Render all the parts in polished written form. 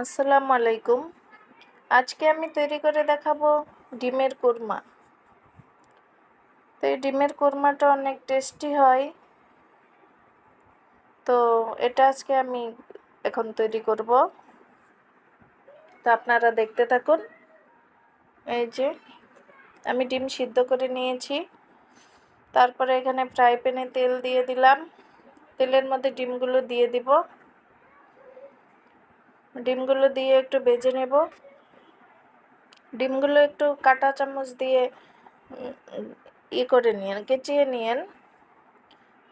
আসসালামু আলাইকুম। আজকে আমি তৈরি করে দেখাবো ডিমের কোরমা। তো এই ডিমের কোরমাটা অনেক টেস্টি হয়। তো এটা আজকে আমি এখন তৈরি করব। তো আপনারা দেখতে থাকুন। এই যে আমি ডিম সিদ্ধ করে নিয়েছি। তারপরে এখানে ফ্রাই প্যানে তেল দিয়ে দিলাম। তেলের মধ্যে ডিমগুলো দিয়ে দিব। ডিমগুলো দিয়ে একটু ভেজে নেব। ডিমগুলো একটু কাঁটা চামচ দিয়ে করে নিয়েন, কেচিয়ে নিয়েন,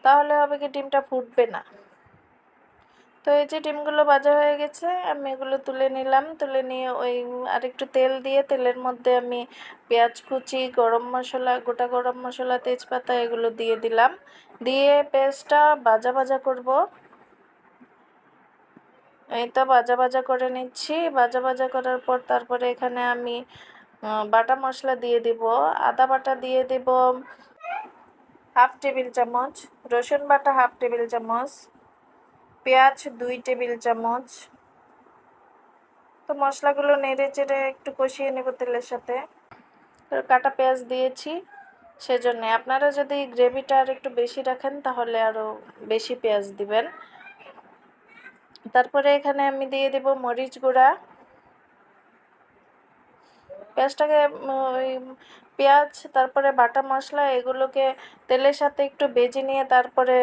তাহলে হবে কি ডিমটা ফুটবে না। তো এই যে ডিমগুলো ভাজা হয়ে গেছে, আমি এগুলো তুলে নিলাম। তুলে নিয়ে ওই আরেকটু তেল দিয়ে তেলের মধ্যে আমি পেঁয়াজ কুচি, গরম মশলা, গোটা গরম মশলা, তেজপাতা এগুলো দিয়ে দিলাম। দিয়ে পেঁয়াজটা ভাজা ভাজা করব। এই তো ভাজা ভাজা করে নিচ্ছি। ভাজা ভাজা করার পর তারপরে এখানে আমি বাটা মশলা দিয়ে দিব। আদা বাটা দিয়ে দেব হাফ টেবিল চামচ, রসুন বাটা হাফ টেবিল চামচ, পেঁয়াজ 2 টেবিল চামচ। তো মশলাগুলো নেড়ে চেড়ে একটু কষিয়ে নেব তেলের সাথে। কাটা পেঁয়াজ দিয়েছি, সেজন্য আপনারা যদি গ্রেভিটা আর একটু বেশি রাখেন তাহলে আরও বেশি পেঁয়াজ দিবেন। তারপরে এখানে আমি দিয়ে দেব মরিচ গুঁড়া। পেঁয়াজটাকে ওই পেঁয়াজ তারপরে বাটা মশলা এগুলোকে তেলের সাথে একটু ভেজে নিয়ে তারপরে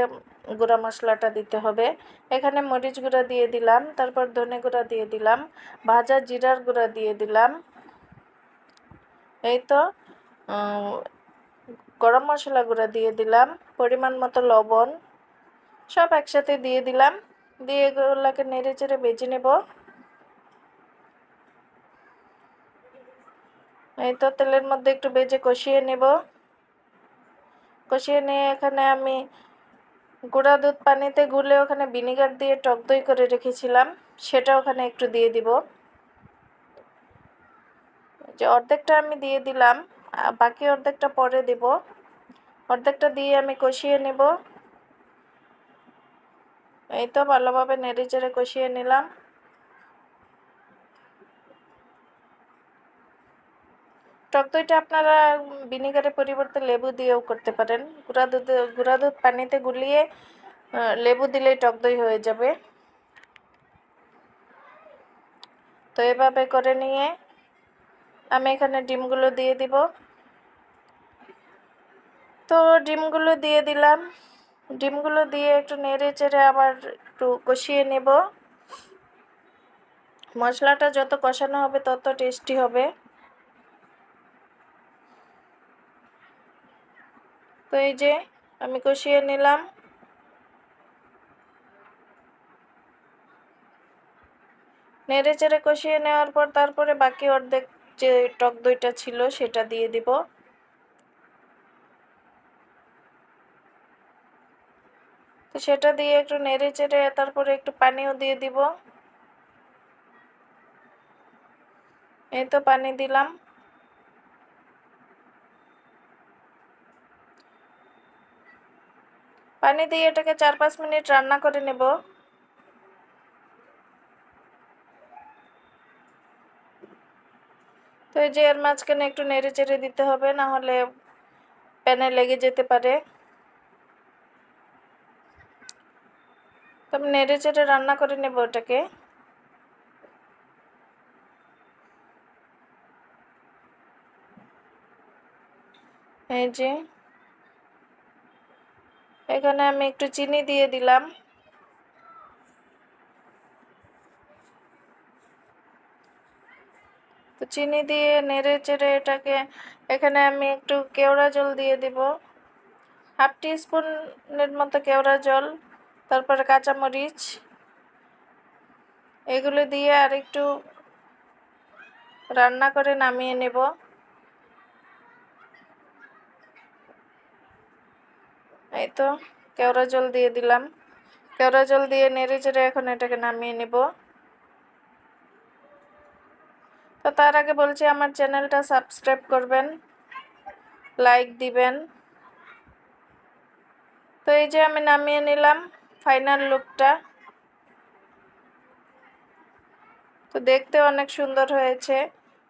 গুঁড়া মশলাটা দিতে হবে। এখানে মরিচ গুঁড়া দিয়ে দিলাম, তারপর ধনে গুঁড়া দিয়ে দিলাম, ভাজা জিরার গুঁড়া দিয়ে দিলাম। এই তো গরম মশলা গুঁড়া দিয়ে দিলাম, পরিমাণ মতো লবণ, সব একসাথে দিয়ে দিলাম। দিয়ে এগুলোকে নেড়ে চেড়ে ভেজে নেব। এই তো তেলের মধ্যে একটু ভেজে কষিয়ে নেব। কষিয়ে নিয়ে এখানে আমি গুঁড়া দুধ পানিতে গুলে ওখানে ভিনেগার দিয়ে টক দই করে রেখেছিলাম, সেটা ওখানে একটু দিয়ে দিব। যে অর্ধেকটা আমি দিয়ে দিলাম, বাকি অর্ধেকটা পরে দেব। অর্ধেকটা দিয়ে আমি কষিয়ে নেব। এই তো ভালোভাবে নেড়ে চেড়ে কষিয়ে নিলাম। টক দইটা আপনারা ভিনেগারের পরিবর্তে লেবু দিয়েও করতে পারেন। গুঁড়া দুধ পানিতে গুলিয়ে লেবু দিলেই টক দই হয়ে যাবে। তো এভাবে করে নিয়ে আমি এখানে ডিমগুলো দিয়ে দিব। তো ডিমগুলো দিয়ে দিলাম। ডিমগুলো দিয়ে একটু নেড়ে চেড়ে আবার একটু কষিয়ে নেব। মশলাটা যত কষানো হবে তত টেস্টি হবে। তো এই যে আমি কষিয়ে নিলাম। নেড়ে চেড়ে কষিয়ে নেওয়ার পর তারপরে বাকি অর্ধেক যে টক দইটা ছিল সেটা দিয়ে দিব। তো সেটা দিয়ে একটু নেড়ে চেড়ে তারপরে একটু পানিও দিয়ে দিব। এই তো পানি দিলাম। পানি দিয়ে এটাকে 4-5 মিনিট রান্না করে নেব। তো এই যে এর মাঝখানে একটু নেড়ে চেড়ে দিতে হবে, না হলে প্যানে লেগে যেতে পারে। তো আমি নেড়ে চেড়ে রান্না করে নেব ওটাকে। এই যে এখানে আমি একটু চিনি দিয়ে দিলাম। তো চিনি দিয়ে নেড়ে চেড়ে এটাকে এখানে আমি একটু কেওড়া জল দিয়ে দিব, হাফ টিস্পুনের মতো কেওড়া জল, তারপরে কাঁচামরিচ এগুলো দিয়ে আর একটু রান্না করে নামিয়ে নেব। এই তো কেওড়া জল দিয়ে দিলাম। কেওড়া জল দিয়ে নেড়ে চেড়ে এখন এটাকে নামিয়ে নেব। তো তার আগে বলছি আমার চ্যানেলটা সাবস্ক্রাইব করবেন, লাইক দিবেন। তো এই যে আমি নামিয়ে নিলাম ফাইনাল লুকটা। তো দেখতেও অনেক সুন্দর হয়েছে,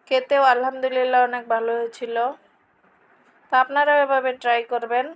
খেতেও আলহামদুলিল্লাহ অনেক ভালো হয়েছিল। তো আপনারাও এভাবে ট্রাই করবেন।